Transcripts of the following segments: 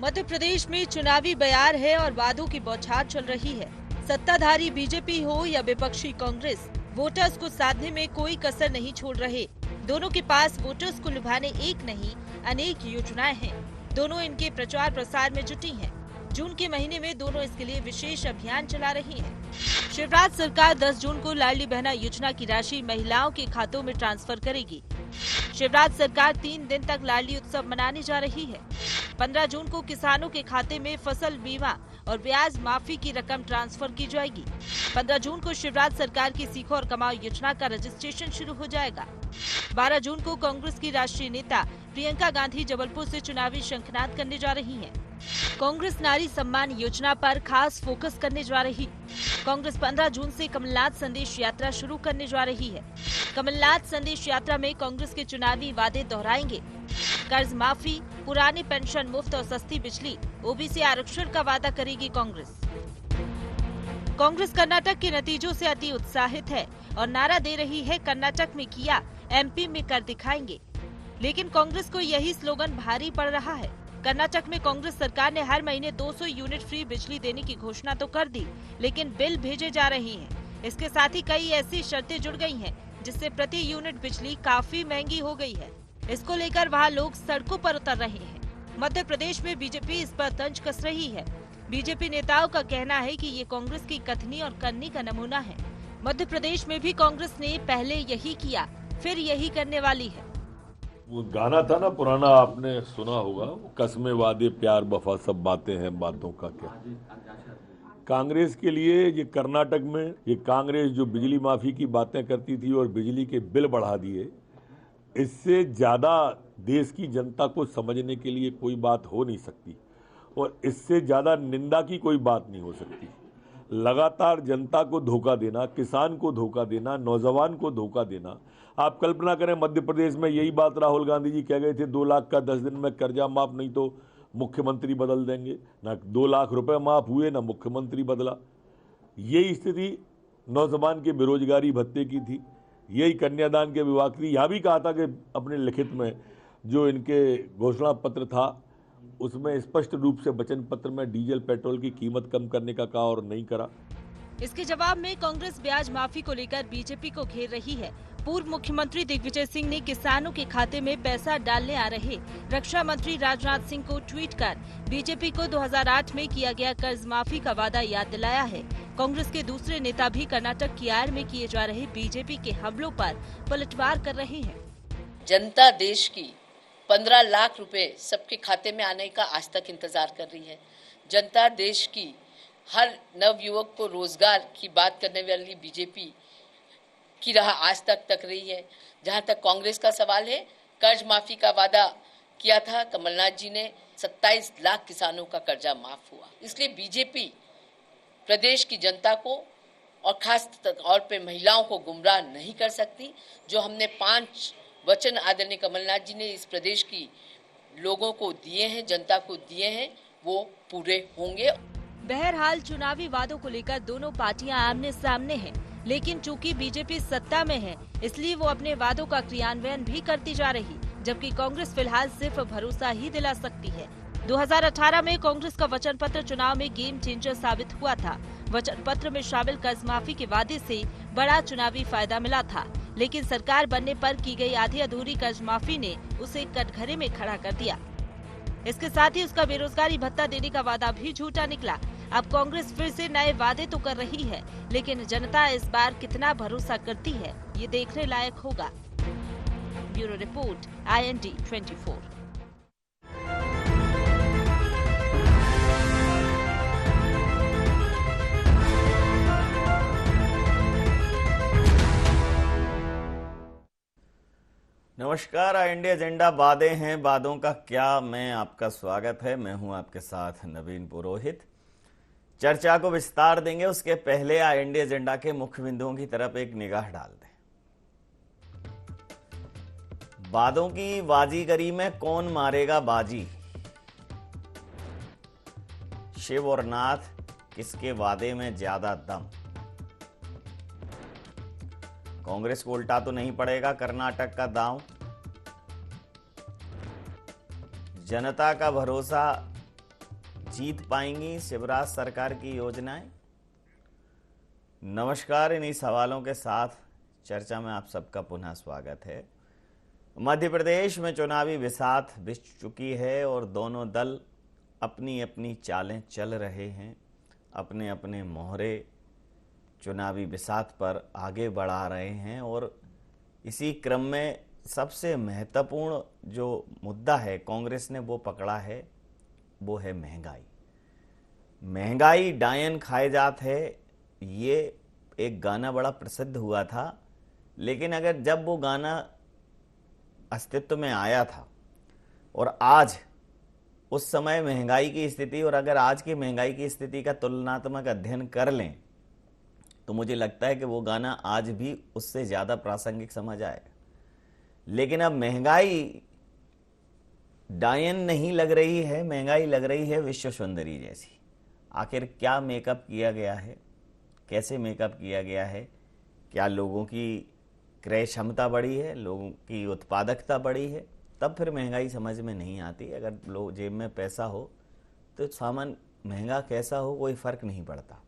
मध्य प्रदेश में चुनावी बयार है और वादों की बौछार चल रही है। सत्ताधारी बीजेपी हो या विपक्षी कांग्रेस, वोटर्स को साधने में कोई कसर नहीं छोड़ रहे। दोनों के पास वोटर्स को लुभाने एक नहीं अनेक योजनाएं हैं। दोनों इनके प्रचार प्रसार में जुटी हैं। जून के महीने में दोनों इसके लिए विशेष अभियान चला रही हैं। शिवराज सरकार 10 जून को लाडली बहना योजना की राशि महिलाओं के खातों में ट्रांसफर करेगी। शिवराज सरकार 3 दिन तक लाडली उत्सव मनाने जा रही है। 15 जून को किसानों के खाते में फसल बीमा और ब्याज माफी की रकम ट्रांसफर की जाएगी। 15 जून को शिवराज सरकार की सीखो और कमाओ योजना का रजिस्ट्रेशन शुरू हो जाएगा। 12 जून को कांग्रेस की राष्ट्रीय नेता प्रियंका गांधी जबलपुर से चुनावी शंखनाद करने जा रही हैं। कांग्रेस नारी सम्मान योजना पर खास फोकस करने जा रही। कांग्रेस 15 जून से कमलनाथ संदेश यात्रा शुरू करने जा रही है। कमलनाथ संदेश यात्रा में कांग्रेस के चुनावी वादे दोहराएंगे। कर्ज माफी, पुरानी पेंशन मुफ्त और सस्ती बिजली, ओबीसी आरक्षण का वादा करेगी कांग्रेस। कांग्रेस कर्नाटक के नतीजों से अति उत्साहित है और नारा दे रही है, कर्नाटक में किया, एमपी में कर दिखाएंगे। लेकिन कांग्रेस को यही स्लोगन भारी पड़ रहा है। कर्नाटक में कांग्रेस सरकार ने हर महीने 200 यूनिट फ्री बिजली देने की घोषणा तो कर दी, लेकिन बिल भेजे जा रहे हैं। इसके साथ ही कई ऐसी शर्तें जुड़ गई हैं, जिससे प्रति यूनिट बिजली काफी महंगी हो गई है। इसको लेकर वहां लोग सड़कों पर उतर रहे हैं। मध्य प्रदेश में बीजेपी इस पर तंज कस रही है। बीजेपी नेताओं का कहना है कि ये कांग्रेस की कथनी और करनी का नमूना है। मध्य प्रदेश में भी कांग्रेस ने पहले यही किया, फिर यही करने वाली है। वो गाना था ना पुराना, आपने सुना होगा, कस्मे वादे प्यार वफा सब बातें हैं, बातों का क्या। कांग्रेस के लिए ये कर्नाटक में ये कांग्रेस जो बिजली माफी की बातें करती थी और बिजली के बिल बढ़ा दिए, इससे ज्यादा देश की जनता को समझने के लिए कोई बात हो नहीं सकती और इससे ज्यादा निंदा की कोई बात नहीं हो सकती। लगातार जनता को धोखा देना, किसान को धोखा देना, नौजवान को धोखा देना। आप कल्पना करें, मध्य प्रदेश में यही बात राहुल गांधी जी कह गए थे, 2 लाख का 10 दिन में कर्जा माफ, नहीं तो मुख्यमंत्री बदल देंगे। ना 2 लाख रुपए माफ हुए, ना मुख्यमंत्री बदला। यही स्थिति नौजवान के बेरोजगारी भत्ते की थी, यही कन्यादान के विवाह की थी। यहाँ भी कहा था कि अपने लिखित में जो इनके घोषणा पत्र था उसमें स्पष्ट रूप से वचन पत्र में डीजल पेट्रोल की कीमत कम करने का कहा और नहीं करा। इसके जवाब में कांग्रेस ब्याज माफी को लेकर बीजेपी को घेर रही है। पूर्व मुख्यमंत्री दिग्विजय सिंह ने किसानों के खाते में पैसा डालने आ रहे रक्षा मंत्री राजनाथ सिंह को ट्वीट कर बीजेपी को 2008 में किया गया कर्ज माफी का वादा याद दिलाया है। कांग्रेस के दूसरे नेता भी कर्नाटक की आड़ में किए जा रहे बीजेपी के हमलों पर पलटवार कर रहे हैं। जनता देश की 15 लाख रुपए सबके खाते में आने का आज तक इंतजार कर रही है। जनता देश की हर नव युवक को रोजगार की बात करने वाली बीजेपी की राह आज तक तक रही है। जहां तक कांग्रेस का सवाल है, कर्ज माफी का वादा किया था कमलनाथ जी ने, 27 लाख किसानों का कर्जा माफ हुआ। इसलिए बीजेपी प्रदेश की जनता को और खास तौर पे महिलाओं को गुमराह नहीं कर सकती। जो हमने 5 वचन आदरणीय कमलनाथ जी ने इस प्रदेश की लोगों को दिए हैं, जनता को दिए हैं, वो पूरे होंगे। बहरहाल चुनावी वादों को लेकर दोनों पार्टियां आमने सामने हैं, लेकिन चूंकि बीजेपी सत्ता में है, इसलिए वो अपने वादों का क्रियान्वयन भी करती जा रही, जबकि कांग्रेस फिलहाल सिर्फ भरोसा ही दिला सकती है। 2018 में कांग्रेस का वचन पत्र चुनाव में गेम चेंजर साबित हुआ था। वचन पत्र में शामिल कर्ज माफी के वादे से बड़ा चुनावी फायदा मिला था, लेकिन सरकार बनने पर की गई आधी अधूरी कर्ज माफी ने उसे कटघरे में खड़ा कर दिया। इसके साथ ही उसका बेरोजगारी भत्ता देने का वादा भी झूठा निकला। अब कांग्रेस फिर से नए वादे तो कर रही है, लेकिन जनता इस बार कितना भरोसा करती है, ये देखने लायक होगा। Bureau report, IND 24। नमस्कार, IND एजेंडा वादे हैं, वादों का क्या, मैं आपका स्वागत है। मैं हूं आपके साथ नवीन पुरोहित। चर्चा को विस्तार देंगे, उसके पहले IND एजेंडा के मुख्य बिंदुओं की तरफ एक निगाह डाल दें। वादों की बाजीगरी में कौन मारेगा बाजी? शिव और नाथ, किसके वादे में ज्यादा दम? कांग्रेस को उल्टा तो नहीं पड़ेगा कर्नाटक का दांव? जनता का भरोसा जीत पाएंगी शिवराज सरकार की योजनाएं? नमस्कार, इन्हीं सवालों के साथ चर्चा में आप सबका पुनः स्वागत है। मध्य प्रदेश में चुनावी बिसात बिछ चुकी है और दोनों दल अपनी अपनी चालें चल रहे हैं, अपने अपने मोहरे चुनावी बिसात पर आगे बढ़ा रहे हैं। और इसी क्रम में सबसे महत्वपूर्ण जो मुद्दा है कांग्रेस ने वो पकड़ा है, वो है महंगाई। महंगाई डायन खाए जात है, ये एक गाना बड़ा प्रसिद्ध हुआ था। लेकिन अगर जब वो गाना अस्तित्व में आया था और आज उस समय महंगाई की स्थिति और अगर आज की महंगाई की स्थिति का तुलनात्मक अध्ययन कर लें तो मुझे लगता है कि वो गाना आज भी उससे ज़्यादा प्रासंगिक समझ आएगा। लेकिन अब महंगाई डायन नहीं लग रही है, महंगाई लग रही है विश्व सुंदरी जैसी। आखिर क्या मेकअप किया गया है, कैसे मेकअप किया गया है? क्या लोगों की क्रय क्षमता बढ़ी है, लोगों की उत्पादकता बढ़ी है? तब फिर महंगाई समझ में नहीं आती। अगर लोग जेब में पैसा हो तो सामान महंगा कैसा हो कोई फर्क नहीं पड़ता।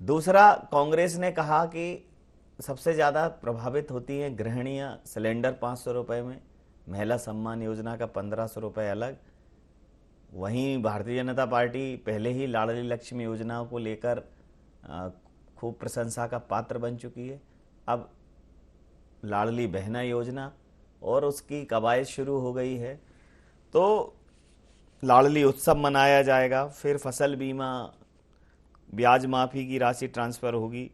दूसरा, कांग्रेस ने कहा कि सबसे ज़्यादा प्रभावित होती हैं गृहिणियाँ। सिलेंडर 500 रुपये में, महिला सम्मान योजना का 1500 रुपये अलग। वहीं भारतीय जनता पार्टी पहले ही लाडली लक्ष्मी योजनाओं को लेकर खूब प्रशंसा का पात्र बन चुकी है। अब लाडली बहना योजना और उसकी कवायद शुरू हो गई है, तो लाडली उत्सव मनाया जाएगा। फिर फसल बीमा, ब्याज माफ़ी की राशि ट्रांसफ़र होगी।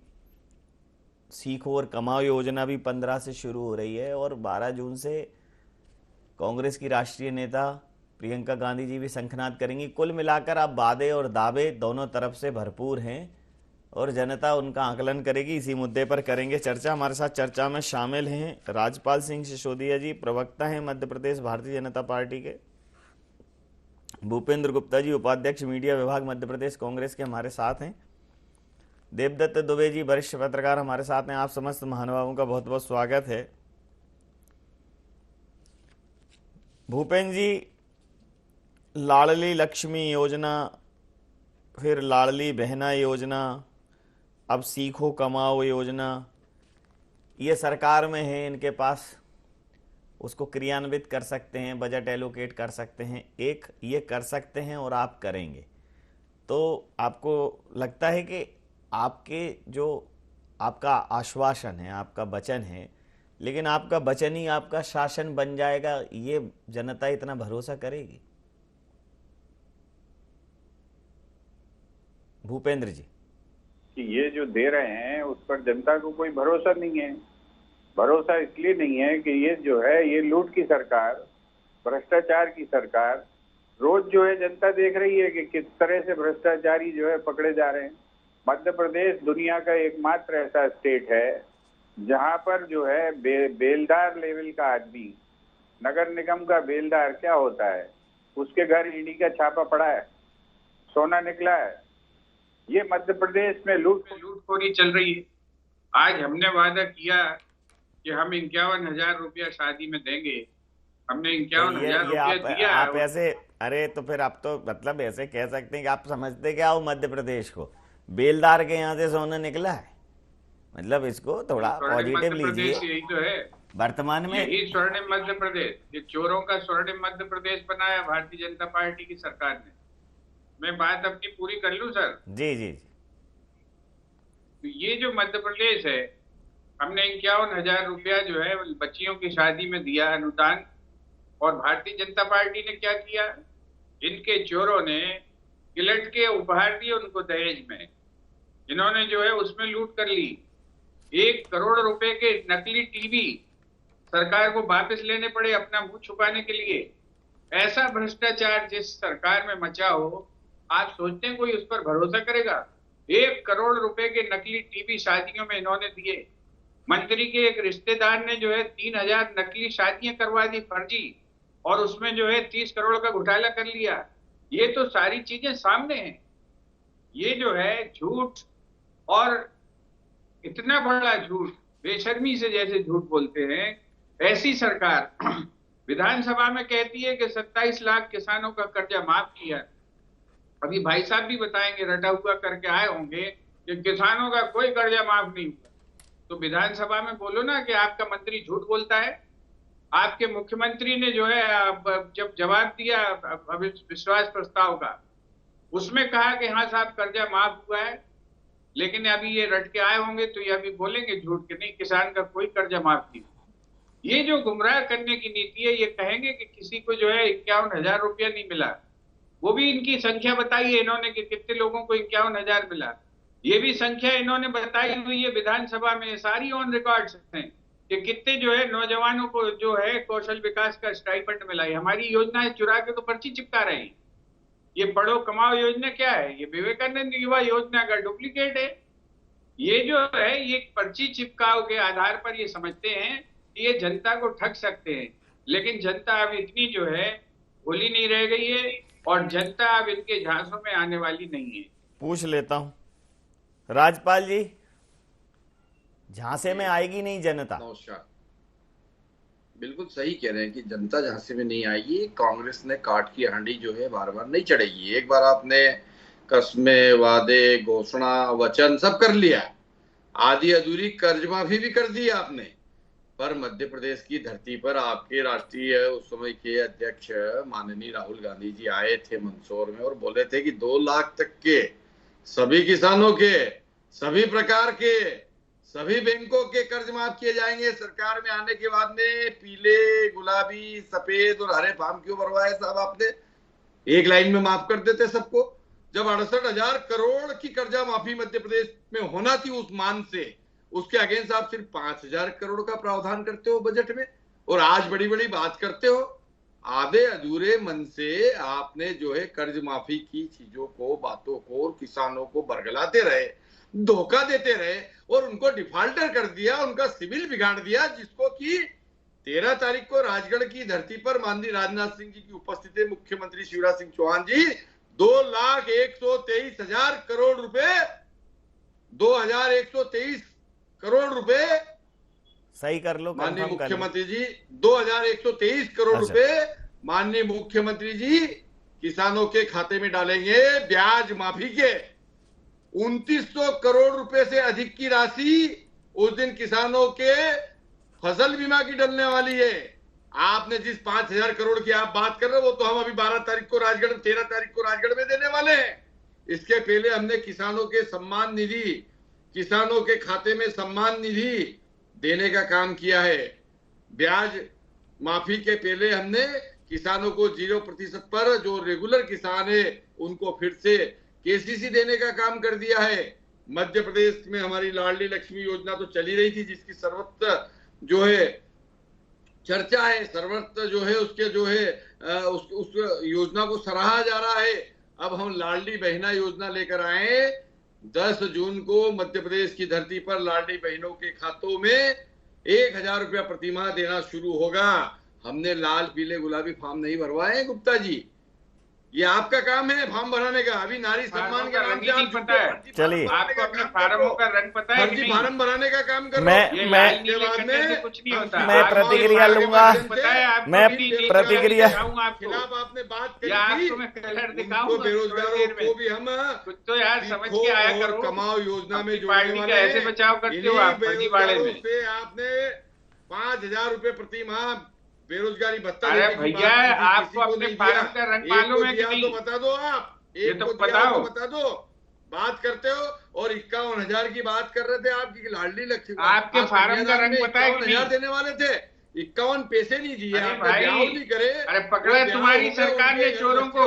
सीखो और कमाओ योजना भी 15 से शुरू हो रही है और 12 जून से कांग्रेस की राष्ट्रीय नेता प्रियंका गांधी जी भी शंखनाद करेंगी। कुल मिलाकर अब वादे और दावे दोनों तरफ से भरपूर हैं और जनता उनका आकलन करेगी। इसी मुद्दे पर करेंगे चर्चा। हमारे साथ चर्चा में शामिल हैं राजपाल सिंह सिसोदिया जी, प्रवक्ता हैं मध्य प्रदेश भारतीय जनता पार्टी के। भूपेंद्र गुप्ता जी, उपाध्यक्ष मीडिया विभाग मध्य प्रदेश कांग्रेस के हमारे साथ हैं। देवदत्त दुबे जी, वरिष्ठ पत्रकार हमारे साथ हैं। आप समस्त महानुभावों का बहुत बहुत स्वागत है। भूपेंद्र जी, लाडली लक्ष्मी योजना, फिर लाडली बहना योजना, अब सीखो कमाओ योजना, ये सरकार में है, इनके पास उसको क्रियान्वित कर सकते हैं, बजट एलोकेट कर सकते हैं। एक ये कर सकते हैं और आप करेंगे, तो आपको लगता है कि आपका आश्वासन है, आपका वचन है, लेकिन आपका वचन ही आपका शासन बन जाएगा, ये जनता इतना भरोसा करेगी? भूपेंद्र जी, कि ये जो दे रहे हैं उस पर जनता को कोई भरोसा नहीं है। भरोसा इसलिए नहीं है कि ये जो है ये लूट की सरकार, भ्रष्टाचार की सरकार, रोज जो है जनता देख रही है कि किस तरह से भ्रष्टाचारी जो है पकड़े जा रहे हैं। मध्य प्रदेश दुनिया का एकमात्र ऐसा स्टेट है जहां पर जो है बेलदार लेवल का आदमी, नगर निगम का बेलदार क्या होता है, उसके घर ईडी का छापा पड़ा है, सोना निकला है। ये मध्य प्रदेश में लूटखोरी चल रही है। आज हमने वादा किया कि हम 51,000 रुपया शादी में देंगे, हमने 51,000 रुपया दिया। आप ऐसे, अरे तो फिर आप तो मतलब ऐसे कह सकते हैं कि आप समझते क्या हो मध्य प्रदेश को? बेलदार के यहाँ से सोना निकला है, मतलब इसको थोड़ा पॉजिटिव लीजिए। यही तो है वर्तमान में, यही स्वर्णिम मध्य प्रदेश, ये चोरों का स्वर्णिम मध्य प्रदेश बनाया भारतीय जनता पार्टी की सरकार ने। मैं बात अपनी पूरी कर लूं सर? जी जी जी। तो ये जो मध्य प्रदेश है, हमने 51,000 रुपया जो है बच्चियों की शादी में दिया अनुदान, और भारतीय जनता पार्टी ने क्या किया, इनके चोरों ने गिलट के उपहार दिए उनको दहेज में। इन्होंने जो है उसमें लूट कर ली। 1 करोड़ रुपए के नकली टीवी सरकार को वापस लेने पड़े अपना मुंह छुपाने के लिए। ऐसा भ्रष्टाचार जिस सरकार में मचा हो, आप सोचते हैं कोई उस पर भरोसा करेगा? 1 करोड़ रुपए के नकली टीवी शादियों में इन्होंने दिए। मंत्री के एक रिश्तेदार ने जो है 3,000 नकली शादियां करवा दी फर्जी, और उसमें जो है 30 करोड़ का घोटाला कर लिया। ये तो सारी चीजें सामने हैं। ये जो है झूठ, और इतना बड़ा झूठ, बेशर्मी से जैसे झूठ बोलते हैं, ऐसी सरकार विधानसभा में कहती है कि 27 लाख किसानों का कर्जा माफ किया। अभी भाई साहब भी बताएंगे, रटा हुआ करके आए होंगे कि किसानों का कोई कर्जा माफ नहीं हुआ। तो विधानसभा में बोलो ना कि आपका मंत्री झूठ बोलता है। आपके मुख्यमंत्री ने जो है जब जवाब दिया अविश्वास प्रस्ताव का, उसमें कहा कि हाँ साहब कर्जा माफ हुआ है, लेकिन अभी ये रट के आए होंगे तो ये अभी बोलेंगे झूठ के नहीं, किसान का कोई कर्जा माफ नहीं। ये जो गुमराह करने की नीति है, ये कहेंगे कि किसी को जो है 51,000 रुपया नहीं मिला, वो भी इनकी संख्या बताई है इन्होंने कि कितने लोगों को 51,000 मिला। ये भी संख्या इन्होंने बताई हुई है विधानसभा में, सारी ऑन रिकॉर्ड हैं कि कितने जो है नौजवानों को जो है कौशल विकास का स्टाइपेंड मिला है। हमारी योजनाएं चुरा के तो पर्ची चिपका रहे हैं। ये पढ़ो कमाओ योजना क्या है? ये विवेकानंद युवा योजना का डुप्लीकेट है। ये जो है ये पर्ची चिपकाओ के आधार पर ये समझते हैं कि ये जनता को ठग सकते हैं, लेकिन जनता अब इतनी जो है भोली नहीं रह गई है और जनता अब इनके झांसों में आने वाली नहीं है। पूछ लेता हूं राजपाल जी, झांसे में आएगी नहीं जनता? नमस्कार। बिल्कुल सही कह रहे हैं कि जनता झांसे में नहीं आएगी। कांग्रेस ने काट की हांडी जो है बार बार नहीं चढ़ेगी। एक बार आपने कस्में, वादे, घोषणा, वचन सब कर लिया, आधी अधूरी कर्ज माफी भी कर दी आपने, पर मध्य प्रदेश की धरती पर आपके राष्ट्रीय उस समय के अध्यक्ष माननीय राहुल गांधी जी आए थे मंदसौर में और बोले थे कि 2 लाख तक के सभी किसानों के, सभी प्रकार के, सभी बैंकों के कर्ज माफ किए जाएंगे। सरकार में आने के बाद में पीले, गुलाबी, सफेद और हरे फॉर्म क्यों भरवाए साहब आपने? एक लाइन में माफ कर देते सबको। जब 68,000 करोड़ की कर्जा माफी मध्य प्रदेश में होना थी उस मान से, उसके अगेंस्ट आप सिर्फ 5,000 करोड़ का प्रावधान करते हो बजट में और आज बड़ी बड़ी बात करते हो। आधे अधूरे मन से आपने जो है कर्ज माफी की चीजों को, बातों को और किसानों को बरगलाते रहे, धोखा देते रहे और उनको डिफॉल्टर कर दिया, उनका सिविल बिगाड़ दिया, जिसको कि 13 तारीख को राजगढ़ की धरती पर माननीय राजनाथ सिंह जी की उपस्थिति में मुख्यमंत्री शिवराज सिंह चौहान जी 2,123,000 करोड़ रुपए, 2,123 करोड़ रुपए, सही कर लो माननीय मुख्यमंत्री जी 2,123 करोड़ रुपए माननीय मुख्यमंत्री जी किसानों के खाते में डालेंगे। ब्याज माफी के 2,900 करोड़ रुपए से अधिक की राशि उस दिन किसानों के फसल बीमा की डलने वाली है। आपने जिस 5,000 करोड़ की आप बात कर रहे हो वो तो हम अभी 12 तारीख को राजगढ़, 13 तारीख को राजगढ़ में देने वाले हैं। इसके पहले हमने किसानों के सम्मान निधि, किसानों के खाते में सम्मान निधि देने का काम किया है। ब्याज माफी के पहले हमने किसानों को 0% पर जो रेगुलर किसान है उनको फिर से केसीसी देने का काम कर दिया है। मध्य प्रदेश में हमारी लाडली लक्ष्मी योजना तो चली रही थी, जिसकी सर्वत्र जो है चर्चा है, सर्वत्र जो है उसके जो है उस योजना को सराहा जा रहा है। अब हम लाडली बहना योजना लेकर आए। 10 जून को मध्य प्रदेश की धरती पर लाडली बहनों के खातों में 1,000 रुपया प्रतिमाह देना शुरू होगा। हमने लाल, पीले, गुलाबी फॉर्म नहीं भरवाए गुप्ता जी, ये आपका काम है फॉर्म भराने का। अभी नारी सम्मान के नाम से आप पता है, चलिए आपको अपने फार्मों का रंग पता है कि नहीं? फार्म भराने का काम कर रहे हो। मैं कुछ नहीं होता। मैं प्रतिक्रिया लूंगा। मैं प्रतिक्रिया खिलाफ आपने बात करी आपको मैं कलर दिखाऊंगा। बेरोजगारों को भी हम कुछ तो यार समझ के आया करो। कमाओ योजना में पार्टी का ऐसे बचाव करते हो आप फर्जीवाड़े में। आपने 5,000 रुपए प्रति माह बेरोजगारी भत्ता। अरे भैया आपको अपने फार्म का रंग मालूम है कि नहीं? तो बता दो आप, ये तो बताओ, बता दो। बात करते हो और 51,000 की बात कर रहे थे आपकी लाडली लक्ष्मी। आपके फार्म का रंग पता है कि नहीं? 51,000 देने वाले थे, 51 पैसे नहीं दिए। भाई करे। अरे पकड़ा तुम्हारी सरकार ने चोरों को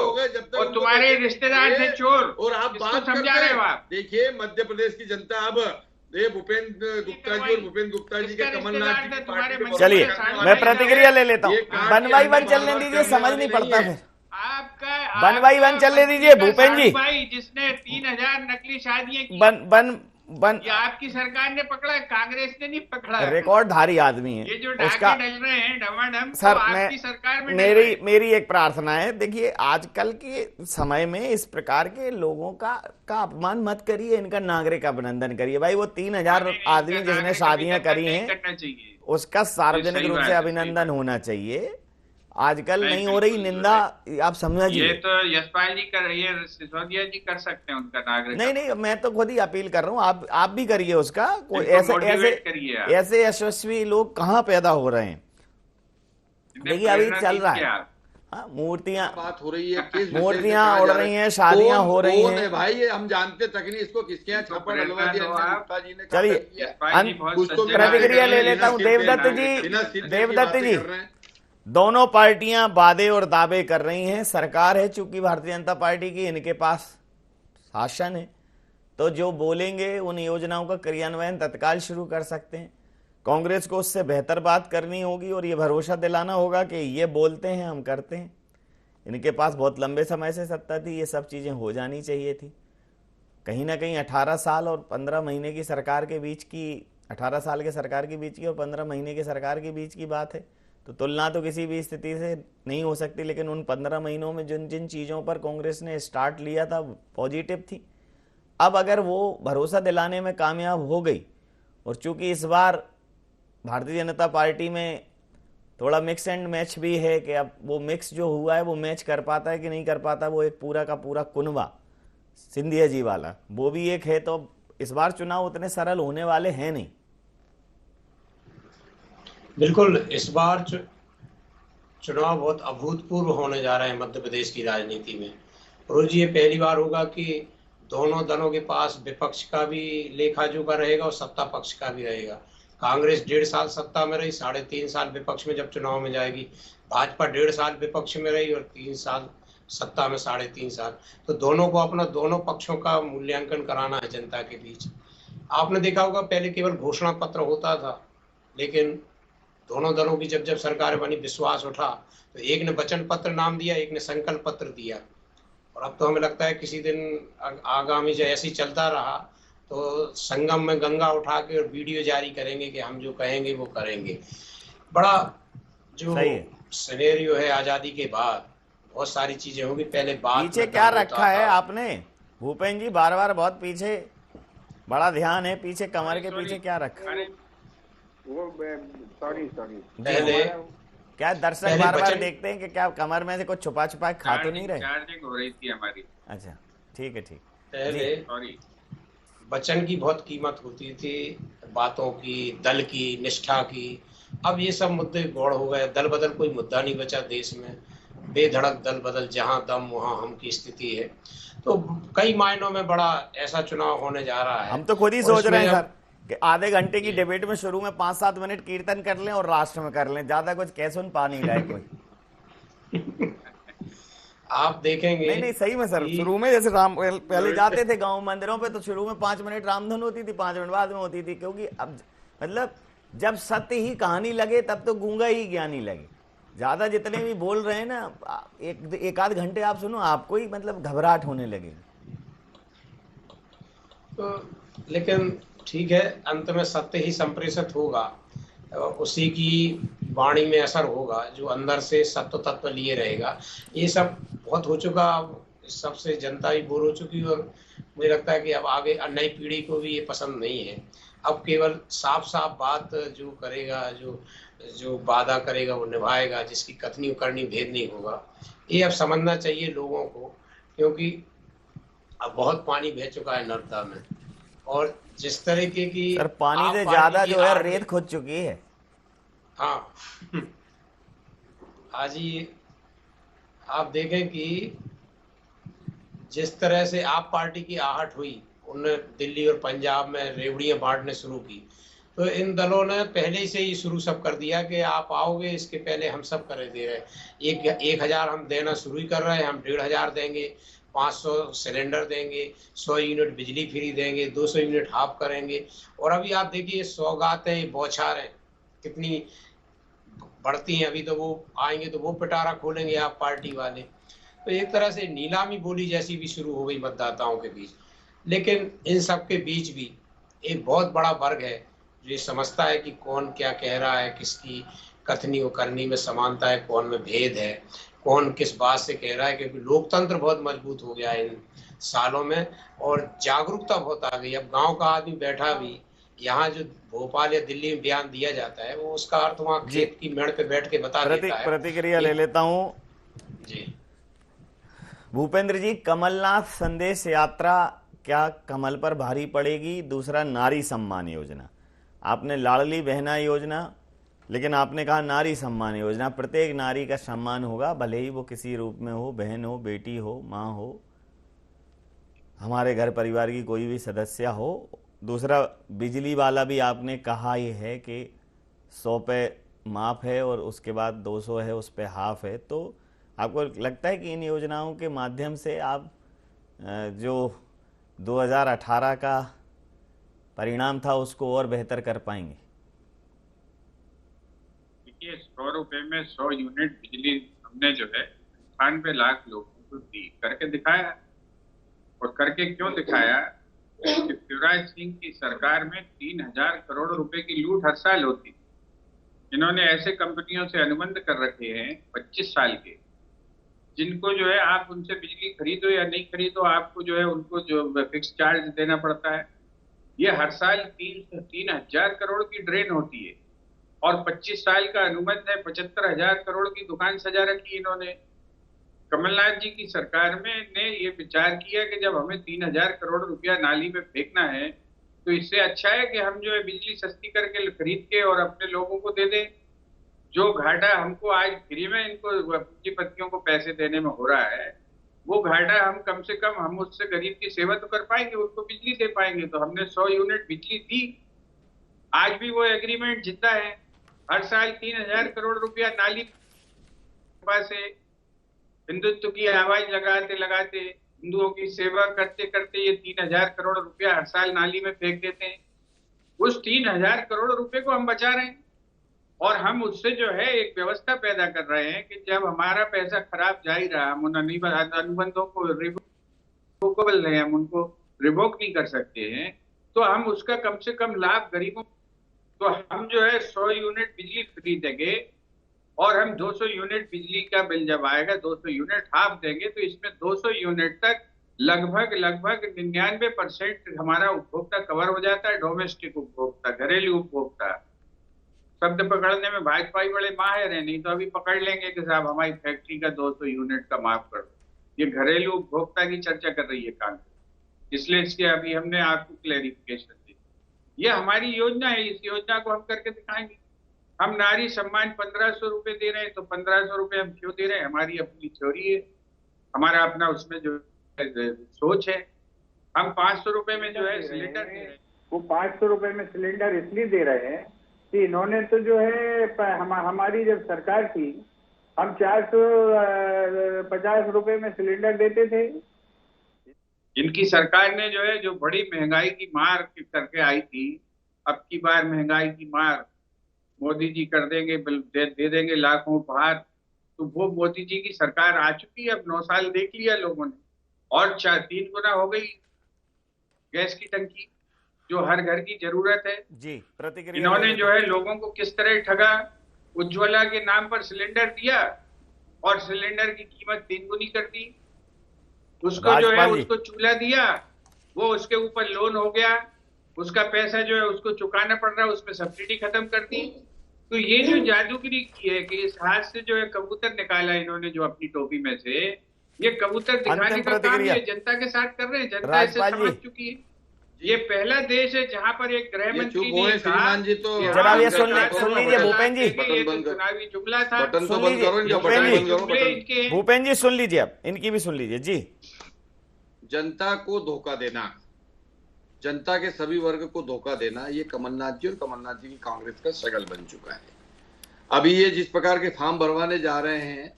और तुम्हारे रिश्तेदार थे चोर और आप बात समझा रहे हो आप। देखिए मध्य प्रदेश की जनता अब भूपेंद्र गुप्ता जी और भूपेंद्र गुप्ता जी के कमलनाथ जी की पार्टी में। चलिए मैं प्रतिक्रिया ले लेता हूँ। 1 चलने दीजिए, समझ नहीं पड़ता फिर। आपका 1 चलने दीजिए भूपेंद्र जी। भाई जिसने 3,000 नकली शादियां की, ये आपकी सरकार ने पकड़ा, कांग्रेस ने नहीं पकड़ा। रिकॉर्डधारी आदमी है। ये जो डाके डल रहे हैं डमाडम, सर तो आपकी सरकार में मेरी एक प्रार्थना है। देखिए आजकल के समय में इस प्रकार के लोगों का अपमान मत करिए, इनका नागरिक अभिनंदन करिए। भाई वो 3,000 आदमी जिसने शादियां करी हैं उसका सार्वजनिक रूप से अभिनंदन होना चाहिए। आजकल नहीं हो रही निंदा, आप समझिए। ये तो यशपाल जी कर रही है, सिसोदिया जी कर सकते हैं उनका नागरिक। नहीं, मैं तो खुद ही अपील कर रहा हूँ, आप भी करिए उसका। कोई मोटिवेट करिए आप। ऐसे यशस्वी लोग कहाँ पैदा हो रहे हैं। देखिए अभी चल रहा है, हाँ, मूर्तियां बात हो रही है, किस मूर्तियां उड़ रही हैं, शादियां हो रही हैं। भाई ये हम जानते तक नहीं इसको किसके यहाँ छापा डलवा दिया गुप्ता जी ने। चलिए प्रतिक्रिया ले लेता हूं। देवदत्त जी, दोनों पार्टियां वादे और दावे कर रही हैं। सरकार है चूंकि भारतीय जनता पार्टी की, इनके पास शासन है, तो जो बोलेंगे उन योजनाओं का क्रियान्वयन तत्काल शुरू कर सकते हैं। कांग्रेस को उससे बेहतर बात करनी होगी और ये भरोसा दिलाना होगा कि ये बोलते हैं हम करते हैं। इनके पास बहुत लंबे समय से सत्ता थी, ये सब चीजें हो जानी चाहिए थी। कहीं ना कहीं 18 साल और 15 महीने की सरकार के बीच की, 18 साल के सरकार के बीच की और 15 महीने के सरकार के बीच की बात है, तो तुलना तो किसी भी स्थिति से नहीं हो सकती। लेकिन उन 15 महीनों में जिन जिन चीज़ों पर कांग्रेस ने स्टार्ट लिया था पॉजिटिव थी। अब अगर वो भरोसा दिलाने में कामयाब हो गई, और चूंकि इस बार भारतीय जनता पार्टी में थोड़ा मिक्स एंड मैच भी है कि अब वो मिक्स जो हुआ है वो मैच कर पाता है कि नहीं कर पाता, वो एक पूरा का पूरा कुनबा सिंधिया जी वाला वो भी एक है, तो इस बार चुनाव उतने सरल होने वाले हैं नहीं। बिल्कुल, इस बार चुनाव बहुत अभूतपूर्व होने जा रहे हैं मध्य प्रदेश की राजनीति में। रोज ये पहली बार होगा कि दोनों दलों के पास विपक्ष का भी लेखा जोखा रहेगा और सत्ता पक्ष का भी रहेगा। कांग्रेस 1.5 साल सत्ता में रही, 3.5 साल विपक्ष में जब चुनाव में जाएगी। भाजपा 1.5 साल विपक्ष में रही और 3 साल सत्ता में, 3.5 साल। तो दोनों को अपना दोनों पक्षों का मूल्यांकन कराना है जनता के बीच। आपने देखा होगा पहले केवल घोषणा पत्र होता था, लेकिन दोनों दलों की जब जब सरकार बनी, विश्वास उठा, तो एक ने वचन पत्र नाम दिया, एक ने संकल्प पत्र दिया। और अब तो हमें लगता है किसी दिन आगामी जो ऐसे ही चलता रहा तो संगम में गंगा उठा के और वीडियो जारी करेंगे कि हम जो कहेंगे वो करेंगे। बड़ा जो सिनेरियो है आजादी के बाद, बहुत सारी चीजें होंगी। पहले बात पीछे क्या रखा है आपने भूपेंद्र जी, बार बार बहुत पीछे, बड़ा ध्यान है पीछे, कमर के पीछे क्या रखा है? सॉरी पहले क्या दर्शक बार बार देखते हैं कि क्या कमर में से कुछ छुपा छुपा खा तो नहीं रहे? चार्जिंग हो रही थी हमारी। अच्छा ठीक है, ठीक। पहले सॉरी, वचन की बहुत कीमत होती थी, बातों की, दल की, निष्ठा की। अब ये सब मुद्दे गौड़ हो गए, दल बदल कोई मुद्दा नहीं बचा देश में। बेधड़क दल बदल, जहां दम वहां हम की स्थिति है। तो कई मायनों में बड़ा ऐसा चुनाव होने जा रहा है। हम तो खुद ही सोच रहे हैं सर कि आधे घंटे की डिबेट में शुरू में 5-7 मिनट कीर्तन कर लें और राष्ट्र में कर लें, ज्यादा कुछ कह सुन पा नहीं रहा है कोई। आप देखेंगे नहीं सही में सर, शुरू में जैसे राम पहले जाते थे गांव मंदिरों पे, तो शुरू में 5 मिनट रामधुन होती थी, 5 मिनट बाद में होती थी, क्योंकि अब मतलब जब सत्य ही कहानी लगे तब तो गूंगा ही ज्ञानी लगे। ज्यादा जितने भी बोल रहे हैं ना, एक आध घंटे आप सुनो, आपको ही मतलब घबराहट होने लगे। तो लेकिन ठीक है, अंत में सत्य ही संप्रेषित होगा, उसी की वाणी में असर होगा जो अंदर से सत्य तत्व लिए रहेगा। ये सब बहुत हो चुका, सबसे जनता भी बोर हो चुकी, और मुझे लगता है कि अब आगे नई पीढ़ी को भी ये पसंद नहीं है। अब केवल साफ साफ बात जो करेगा, जो वादा करेगा वो निभाएगा, जिसकी कथनी करनी भेद नहीं होगा। ये अब समझना चाहिए लोगों को, क्योंकि अब बहुत पानी बह चुका है नर्मदा में, और जिस तरीके की सर पानी से ज्यादा जो है रेत खुद चुकी है। हाँ आज ही आप देखें कि जिस तरह से आप पार्टी की आहट हुई, उन्होंने दिल्ली और पंजाब में रेवड़ियां बांटने शुरू की, तो इन दलों ने पहले से ही शुरू सब कर दिया कि आप आओगे, इसके पहले हम सब कर दे रहे हैं। 1000 हम देना शुरू ही कर रहे हैं, हम 1500 देंगे, 500 सिलेंडर देंगे, 100 यूनिट बिजली फ्री देंगे, 200 यूनिट हाफ करेंगे। और अभी आप देखिए सौगातें, बौछारें कितनी बढ़ती हैं। अभी तो वो आएंगे तो वो पिटारा खोलेंगे आप पार्टी वाले। तो एक तरह से नीलामी बोली जैसी भी शुरू हो गई मतदाताओं के बीच। लेकिन इन सब के बीच भी एक बहुत बड़ा वर्ग है जो ये समझता है कि कौन क्या कह रहा है, किसकी कथनी और करनी में समानता है, कौन में भेद है, कौन किस बात से कह रहा है। क्योंकि लोकतंत्र बहुत मजबूत हो गया है इन सालों में, और जागरूकता बहुत आ गई। अब गांव का आदमी बैठा भी यहाँ जो भोपाल या दिल्ली में बयान दिया जाता है वो उसका अर्थ वहाँ खेत की मेड़ पे बैठ के बता देता है। प्रतिक्रिया ले लेता हूँ जी। भूपेंद्र जी, कमलनाथ संदेश यात्रा क्या कमल पर भारी पड़ेगी? दूसरा, नारी सम्मान योजना, आपने लाडली बहना योजना, लेकिन आपने कहा नारी सम्मान योजना, प्रत्येक नारी का सम्मान होगा, भले ही वो किसी रूप में हो, बहन हो, बेटी हो, माँ हो, हमारे घर परिवार की कोई भी सदस्य हो। दूसरा, बिजली वाला भी आपने कहा ही है कि 100 पे माफ है और उसके बाद 200 है, उस पे हाफ है। तो आपको लगता है कि इन योजनाओं के माध्यम से आप जो 2018 का परिणाम था उसको और बेहतर कर पाएंगे? देखिए, 100 रुपए में 100 यूनिट बिजली हमने जो है 98 लाख लोगों को दी, करके दिखाया। और करके क्यों दिखाया कि शिवराज सिंह की सरकार में 3000 करोड़ रुपए की लूट हर साल होती। इन्होंने ऐसे कंपनियों से अनुबंध कर रखे हैं 25 साल के, जिनको जो है आप उनसे बिजली खरीदो या नहीं खरीदो, आपको जो है उनको जो फिक्स चार्ज देना पड़ता है। ये हर साल 3000 करोड़ की ड्रेन होती है और 25 साल का अनुबंध है। 75,000 करोड़ की दुकान सजा रखी इन्होंने। कमलनाथ जी की सरकार में ने ये विचार किया कि जब हमें 3000 करोड़ रुपया नाली में फेंकना है तो इससे अच्छा है कि हम जो है बिजली सस्ती करके खरीद के और अपने लोगों को दे दें। जो घाटा हमको आज फ्री में इनको पूंजीपतियों को पैसे देने में हो रहा है, वो घाटा हम कम से कम हम उससे गरीब की सेवा तो कर पाएंगे, उनको बिजली दे पाएंगे। तो हमने 100 यूनिट बिजली दी, आज भी वो एग्रीमेंट जिंदा है। हर साल 3000 करोड़ रुपया नाली से हिंदुत्व की आवाज लगाते लगाते, हिंदुओं की सेवा करते करते ये 3000 करोड़ रुपया हर साल नाली में फेंक देते हैं। उस 3000 करोड़ रुपए को हम बचा रहे हैं और हम उससे जो है एक व्यवस्था पैदा कर रहे हैं कि जब हमारा पैसा खराब जा ही रहा, हम उन अनुबंधों को रिवोकेबल है, हम उनको रिवोक नहीं कर सकते हैं, तो हम उसका कम से कम लाभ गरीबों। तो हम जो है 100 यूनिट बिजली खरीदेंगे और हम 200 यूनिट बिजली का बिल जब आएगा 200 यूनिट हाफ देंगे, तो इसमें 200 यूनिट तक लगभग 99% हमारा उपभोक्ता कवर हो जाता है। डोमेस्टिक उपभोक्ता, घरेलू उपभोक्ता। शब्द पकड़ने में भाजपा ही बड़े माहिर है, नहीं तो अभी पकड़ लेंगे कि साहब हमारी फैक्ट्री का 200 यूनिट का माफ कर दो। ये घरेलू उपभोक्ता की चर्चा कर रही है कांग्रेस, इसलिए इसके अभी हमने आपको क्लैरिफिकेशन दी। ये हमारी योजना है, इस योजना को हम करके दिखाएंगे। हम नारी सम्मान 1500 रुपए दे रहे हैं, तो 1500 रुपए हम क्यों दे रहे हैं? हमारी अपनी थ्योरी है, हमारा अपना उसमें जो सोच है। हम 500 रुपए में जो है सिलेंडर दे रहे हैं। वो 500 रुपए में सिलेंडर इसलिए दे रहे हैं कि इन्होंने तो जो है हमारी जब सरकार थी हम 450 रुपए में सिलेंडर देते थे। इनकी सरकार ने जो है जो बड़ी महंगाई की मार करके आई थी, अब की बार महंगाई की मार मोदी जी कर देंगे, दे देंगे लाखों उपहार। तो वो मोदी जी की सरकार आ चुकी है, अब 9 साल देख लिया लोगों ने, और 3 गुना हो गई गैस की टंकी जो हर घर की जरूरत है। जी, प्रतिक्रिया। इन्होंने जो है लोगों को किस तरह ठगा। उज्ज्वला के नाम पर सिलेंडर दिया और सिलेंडर की कीमत 3 गुनी कर दी। उसको जो है उसको चूल्हा दिया, वो उसके ऊपर लोन हो गया, उसका पैसा जो है उसको चुकाना पड़ रहा है, उसमें सब्सिडी खत्म कर दी। तो ये जो जादूगिरी की है कि इस हाथ से जो है कबूतर निकाला इन्होंने जो अपनी टोपी में से, ये कबूतर दिखाने का काम ये जनता के साथ कर रहे हैं। जनता इसे समझ चुकी है। ये पहला देश है जहां पर एक गृह मंत्री ने कहा, जनाब ये सुन लीजिए भूपेन जी, चुनावी जुमला था। भूपेन जी सुन लीजिए, आप इनकी भी सुन लीजिए। जी, जनता को धोखा देना, जनता के सभी वर्ग को धोखा देना, ये कमलनाथ जी और कमलनाथ जी की कांग्रेस का शगल बन चुका है। अभी ये जिस प्रकार के फॉर्म भरवाने जा रहे हैं,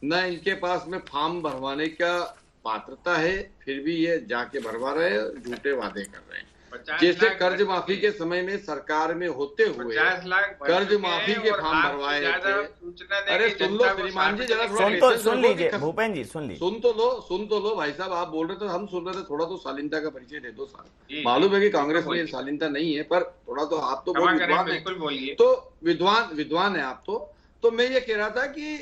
न इनके पास में फॉर्म भरवाने का पात्रता है, फिर भी ये जाके भरवा रहे हैं, झूठे वादे कर रहे हैं। जैसे कर्ज माफी के समय में सरकार में होते हुए 50 लाख कर्ज माफी के फॉर्म भरवाए थे। अरे सुन लो श्रीमान जी, जरा सुन लीजिए भूपेन जी, सुन लीजिए। सुन तो लो भाई साहब, आप बोल रहे थे, हम सुन रहे थे। थोड़ा तो शालीनता का परिचय दे दो साहब। मालूम है कि कांग्रेस में शालीनता नहीं है, पर थोड़ा तो आप तो बहुत विद्वान है, तो विद्वान है आप तो मैं ये कह रहा था कि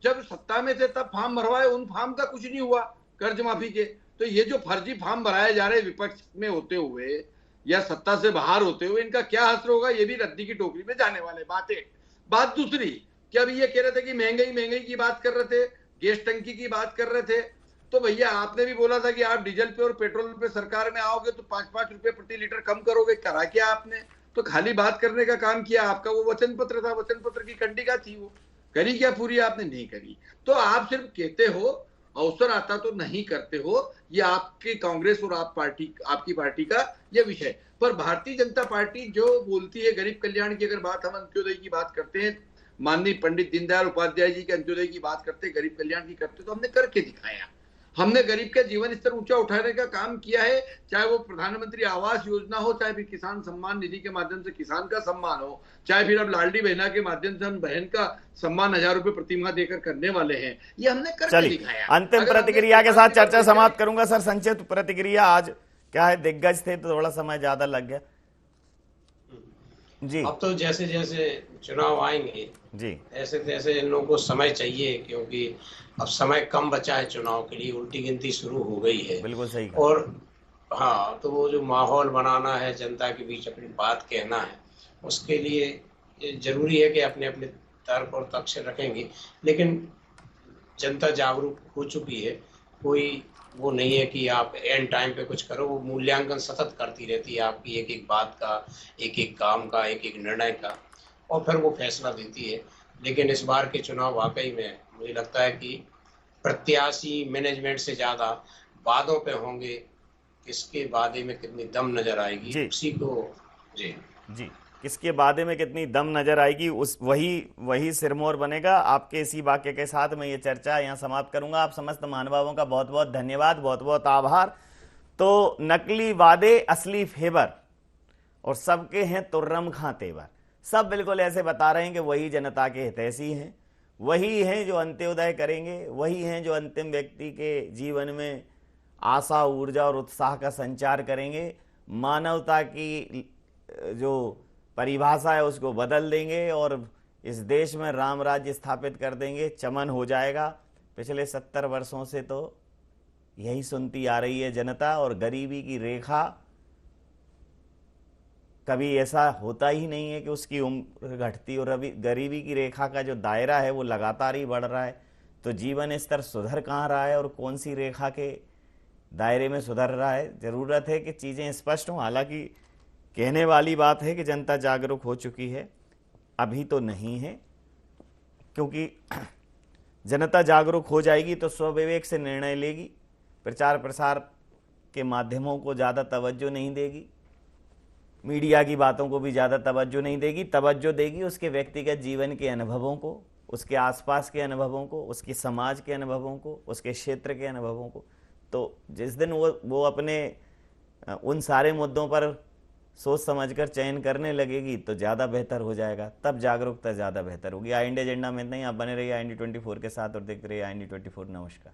जब सत्ता में थे तब फॉर्म भरवाए, उन फॉर्म का कुछ नहीं हुआ कर्ज माफी के। तो ये जो फर्जी फॉर्म भराए जा रहे विपक्ष में होते हुए, या सत्ता से बाहर होते हुए इनका क्या असर होगा, ये भी रद्दी की टोकरी में जाने वाले बातें। बात दूसरी कि अभी ये कह रहे थे कि महंगाई की बात कर रहे थे, गैस टंकी की बात कर रहे थे, तो भैया आपने भी बोला था कि आप डीजल पे और पेट्रोल पे सरकार में आओगे तो 5-5 रुपए प्रति लीटर कम करोगे। करा क्या आपने? तो खाली बात करने का काम किया। आपका वो वचन पत्र था, वचन पत्र की कंडिका थी, वो करी क्या पूरी? आपने नहीं करी। तो आप सिर्फ कहते हो, अवसर आता तो नहीं करते हो। ये आपकी कांग्रेस और आपकी पार्टी का ये विषय। पर भारतीय जनता पार्टी जो बोलती है गरीब कल्याण की, अगर बात हम अंत्योदय की बात करते हैं, माननीय पंडित दीनदयाल उपाध्याय जी के अंत्योदय की बात करते, गरीब कल्याण की करते, तो हमने करके दिखाया। हमने गरीब का जीवन स्तर ऊंचा उठाने का काम किया है, चाहे वो प्रधानमंत्री आवास योजना हो, चाहे फिर किसान सम्मान निधि के माध्यम से किसान का सम्मान हो, चाहे फिर अब लाडली बहना के माध्यम से हम बहन का सम्मान 1000 रुपए प्रतिमाह देकर करने वाले हैं। ये हमने करके दिखाया। अंतिम प्रतिक्रिया के साथ चर्चा समाप्त करूंगा। सर, संक्षिप्त प्रतिक्रिया। आज क्या है, दिग्गज थे तो थोड़ा समय ज्यादा लग गया जी। अब तो जैसे जैसे चुनाव आएंगे जी, ऐसे तैसे इन लोगों को समय चाहिए, क्योंकि अब समय कम बचा है चुनाव के लिए, उल्टी गिनती शुरू हो गई है। बिल्कुल सही। और हाँ, तो वो जो माहौल बनाना है, जनता के बीच अपनी बात कहना है, उसके लिए जरूरी है कि अपने अपने तर्क और तथ्य रखेंगे। लेकिन जनता जागरूक हो चुकी है, कोई वो नहीं है कि आप एंड टाइम पे कुछ करो। वो मूल्यांकन सतत करती रहती है आपकी एक एक बात का, एक एक काम का, एक एक निर्णय का, और फिर वो फैसला देती है। लेकिन इस बार के चुनाव वाकई में मुझे लगता है कि प्रत्याशी मैनेजमेंट से ज्यादा वादों पे होंगे, किसके वादे में कितनी दम नजर आएगी उसी को जी किसके वादे में कितनी दम नजर आएगी उस वही सिरमौर बनेगा। आपके इसी वाक्य के साथ मैं ये चर्चा यहाँ समाप्त करूंगा। आप समस्त महानुभावों का बहुत बहुत धन्यवाद, बहुत बहुत आभार। तो नकली वादे असली फेवर और सबके हैं तुर्रम खां तेवर। सब बिल्कुल ऐसे बता रहे हैं कि वही जनता के हितैषी हैं, वही हैं जो अंत्योदय करेंगे, वही हैं जो अंतिम व्यक्ति के जीवन में आशा, ऊर्जा और उत्साह का संचार करेंगे, मानवता की जो परिभाषा है उसको बदल देंगे और इस देश में राम राज्य स्थापित कर देंगे। चमन हो जाएगा। पिछले 70 वर्षों से तो यही सुनती आ रही है जनता। और गरीबी की रेखा, कभी ऐसा होता ही नहीं है कि उसकी उम्र घटती, और अभी गरीबी की रेखा का जो दायरा है वो लगातार ही बढ़ रहा है। तो जीवन स्तर सुधर कहाँ रहा है और कौन सी रेखा के दायरे में सुधर रहा है? जरूरत है कि चीज़ें स्पष्ट हों। हालांकि कहने वाली बात है कि जनता जागरूक हो चुकी है, अभी तो नहीं है, क्योंकि जनता जागरूक हो जाएगी तो स्वविवेक से निर्णय लेगी। प्रचार प्रसार के माध्यमों को ज़्यादा तवज्जो नहीं देगी, मीडिया की बातों को भी ज़्यादा तवज्जो नहीं देगी। तवज्जो देगी उसके व्यक्तिगत जीवन के अनुभवों को, उसके आसपास के अनुभवों को, उसके समाज के अनुभवों को, उसके क्षेत्र के अनुभवों को। तो जिस दिन वो अपने उन सारे मुद्दों पर सोच समझकर चयन करने लगेगी तो ज़्यादा बेहतर हो जाएगा, तब जागरूकता ज़्यादा बेहतर होगी। इंडिया एजेंडा में नहीं, आप बने रहिए IND24 के साथ और देखते रहिए IND24। नमस्कार।